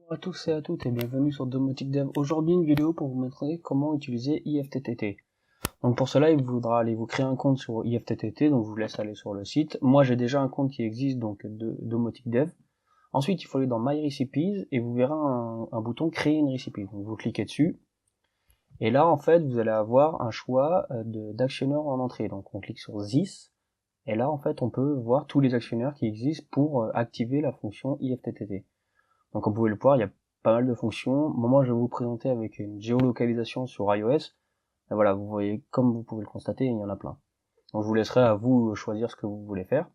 Bonjour à tous et à toutes et bienvenue sur Domotic Dev. Aujourd'hui une vidéo pour vous montrer comment utiliser IFTTT. Donc pour cela il faudra aller vous créer un compte sur IFTTT, donc je vous laisse aller sur le site. Moi j'ai déjà un compte qui existe donc de Domotic Dev. Ensuite il faut aller dans My Recipes et vous verrez un bouton créer une recipe. Donc vous cliquez dessus et là en fait vous allez avoir un choix d'actionneurs en entrée. Donc on clique sur This et là en fait on peut voir tous les actionnaires qui existent pour activer la fonction IFTTT. Donc comme vous pouvez le voir, il y a pas mal de fonctions. Moi, je vais vous présenter avec une géolocalisation sur iOS. Et voilà, vous voyez, comme vous pouvez le constater, il y en a plein. Donc je vous laisserai à vous choisir ce que vous voulez faire.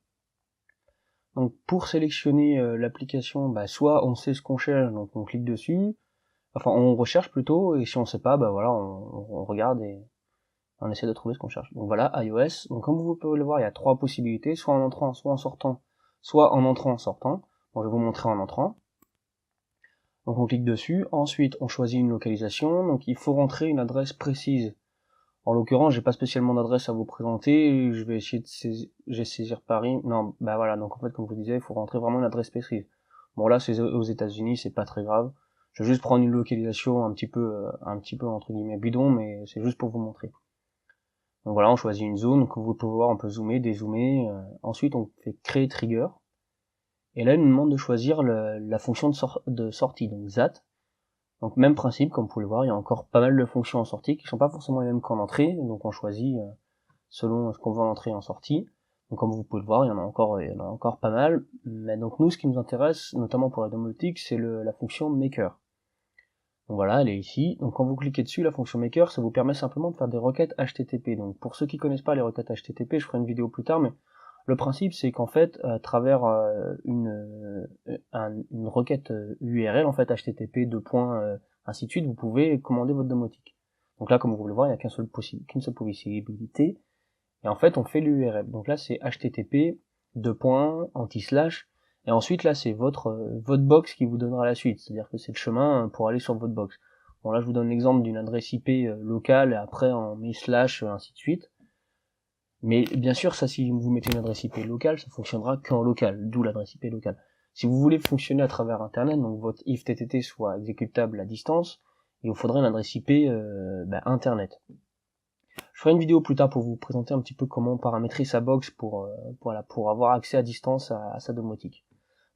Donc pour sélectionner l'application, soit on sait ce qu'on cherche, donc on clique dessus, enfin on recherche plutôt, et si on sait pas, voilà, on regarde et on essaie de trouver ce qu'on cherche. Donc voilà, iOS. Donc comme vous pouvez le voir, il y a trois possibilités, soit en entrant, soit en sortant, soit en entrant, en sortant. Bon, je vais vous montrer en entrant. Donc on clique dessus, ensuite on choisit une localisation, donc il faut rentrer une adresse précise. En l'occurrence, j'ai pas spécialement d'adresse à vous présenter, je vais essayer de saisir Paris. Non, voilà, donc en fait comme je vous disais, il faut rentrer vraiment une adresse précise. Bon là c'est aux États-Unis, c'est pas très grave. Je vais juste prendre une localisation un petit peu entre guillemets bidon, mais c'est juste pour vous montrer. Donc voilà, on choisit une zone, comme vous pouvez voir, on peut zoomer, dézoomer. Ensuite on fait créer trigger. Et là, il nous demande de choisir la fonction de sortie, donc ZAT. Donc même principe, comme vous pouvez le voir, il y a encore pas mal de fonctions en sortie qui sont pas forcément les mêmes qu'en entrée, donc on choisit selon ce qu'on veut en entrée et en sortie. Donc comme vous pouvez le voir, il y en a encore pas mal. Mais donc nous, ce qui nous intéresse, notamment pour la domotique, c'est la fonction maker. Donc voilà, elle est ici. Donc quand vous cliquez dessus, la fonction maker, ça vous permet simplement de faire des requêtes HTTP. Donc pour ceux qui connaissent pas les requêtes HTTP, je ferai une vidéo plus tard, mais le principe, c'est qu'en fait, à travers une requête URL, en fait, HTTP, ainsi de suite, vous pouvez commander votre domotique. Donc là, comme vous pouvez le voir, il n'y a qu'une seule possibilité. Et en fait, on fait l'URL. Donc là, c'est HTTP, anti-slash. Et ensuite, là, c'est votre box qui vous donnera la suite. C'est-à-dire que c'est le chemin pour aller sur votre box. Bon, là, je vous donne l'exemple d'une adresse IP locale, et après, on met slash, ainsi de suite. Mais bien sûr, ça, si vous mettez une adresse IP locale, ça fonctionnera qu'en local, d'où l'adresse IP locale. Si vous voulez fonctionner à travers Internet, donc votre IFTTT soit exécutable à distance, il vous faudrait une adresse IP Internet. Je ferai une vidéo plus tard pour vous présenter un petit peu comment paramétrer sa box pour avoir accès à distance à sa domotique.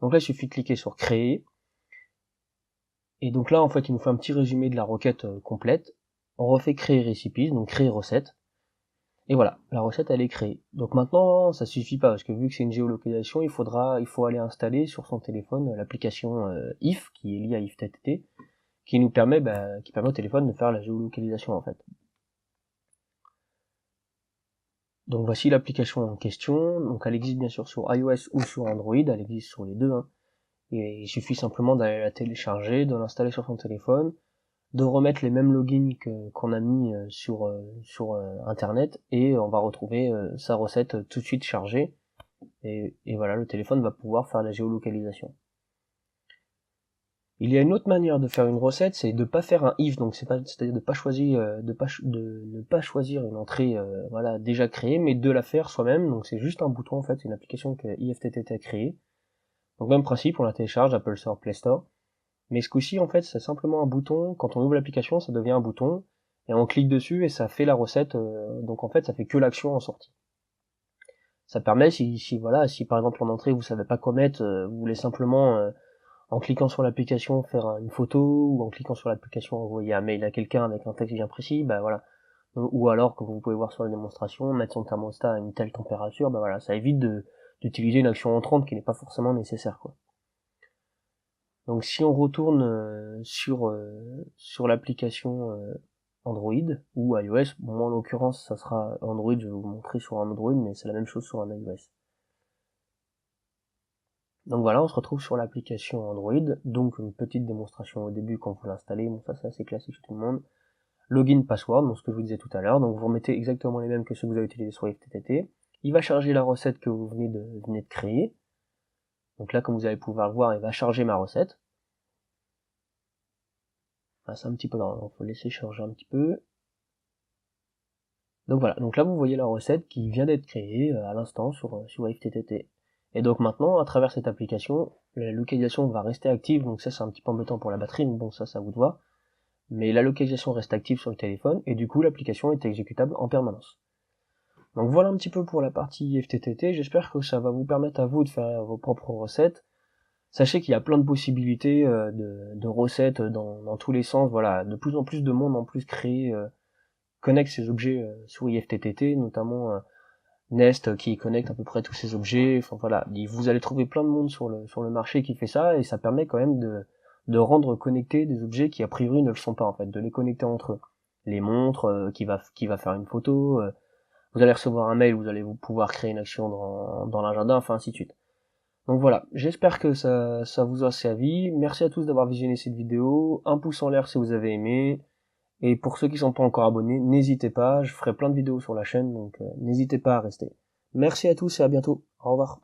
Donc là, il suffit de cliquer sur créer. Et donc là, en fait, il nous fait un petit résumé de la requête complète. On refait créer recipes, donc créer recette. Et voilà, la recette elle est créée. Donc maintenant, ça suffit pas parce que vu que c'est une géolocalisation, il faut aller installer sur son téléphone l'application IF qui est liée à IFTTT, qui permet au téléphone de faire la géolocalisation en fait. Donc voici l'application en question. Donc elle existe bien sûr sur iOS ou sur Android, elle existe sur les deux. Et il suffit simplement d'aller la télécharger, de l'installer sur son téléphone, de remettre les mêmes logins qu'on a mis sur internet et on va retrouver sa recette tout de suite chargée et voilà, le téléphone va pouvoir faire la géolocalisation. Il y a une autre manière de faire une recette, c'est de pas faire un if, donc c'est-à-dire de pas choisir de ne pas choisir une entrée voilà déjà créée, mais de la faire soi-même. Donc c'est juste un bouton en fait, c'est une application que IFTTT a créée. Donc même principe, on la télécharge Apple Store, Play Store. Mais ce coup-ci, en fait, c'est simplement un bouton. Quand on ouvre l'application, ça devient un bouton. Et on clique dessus et ça fait la recette. Donc en fait, ça fait que l'action en sortie. Ça permet, si par exemple en entrée, vous savez pas quoi mettre, vous voulez simplement, en cliquant sur l'application, faire une photo, ou en cliquant sur l'application, envoyer un mail à quelqu'un avec un texte bien précis, voilà. Ou alors, comme vous pouvez voir sur la démonstration, mettre son thermostat à une telle température, voilà, ça évite d'utiliser une action entrante qui n'est pas forcément nécessaire, quoi. Donc si on retourne sur l'application Android ou iOS, moi en l'occurrence ça sera Android, je vais vous montrer sur un Android, mais c'est la même chose sur un iOS. Donc voilà, on se retrouve sur l'application Android, donc une petite démonstration au début quand vous l'installez, bon ça c'est assez classique chez tout le monde. Login, password, donc ce que je vous disais tout à l'heure, donc vous remettez exactement les mêmes que ceux que vous avez utilisés sur IFTTT. Il va charger la recette que vous venez de créer. Donc là, comme vous allez pouvoir le voir, il va charger ma recette. C'est un petit peu lent, donc faut laisser charger un petit peu. Donc voilà, donc là vous voyez la recette qui vient d'être créée à l'instant sur IFTTT. Et donc maintenant, à travers cette application, la localisation va rester active, donc ça c'est un petit peu embêtant pour la batterie, mais bon ça vous de voir. Mais la localisation reste active sur le téléphone, et du coup l'application est exécutable en permanence. Donc voilà un petit peu pour la partie IFTTT, j'espère que ça va vous permettre à vous de faire vos propres recettes. Sachez qu'il y a plein de possibilités de recettes dans tous les sens, voilà, de plus en plus de monde en plus créé connecte ces objets sur IFTTT, notamment Nest qui connecte à peu près tous ces objets, enfin voilà, vous allez trouver plein de monde sur le marché qui fait ça, et ça permet quand même de rendre connectés des objets qui a priori ne le sont pas en fait, de les connecter entre eux. Les montres, qui va faire une photo, vous allez recevoir un mail, vous allez pouvoir créer une action dans l'agenda, enfin ainsi de suite. Donc voilà, j'espère que ça vous a servi. Merci à tous d'avoir visionné cette vidéo. Un pouce en l'air si vous avez aimé. Et pour ceux qui sont pas encore abonnés, n'hésitez pas, je ferai plein de vidéos sur la chaîne, donc n'hésitez pas à rester. Merci à tous et à bientôt. Au revoir.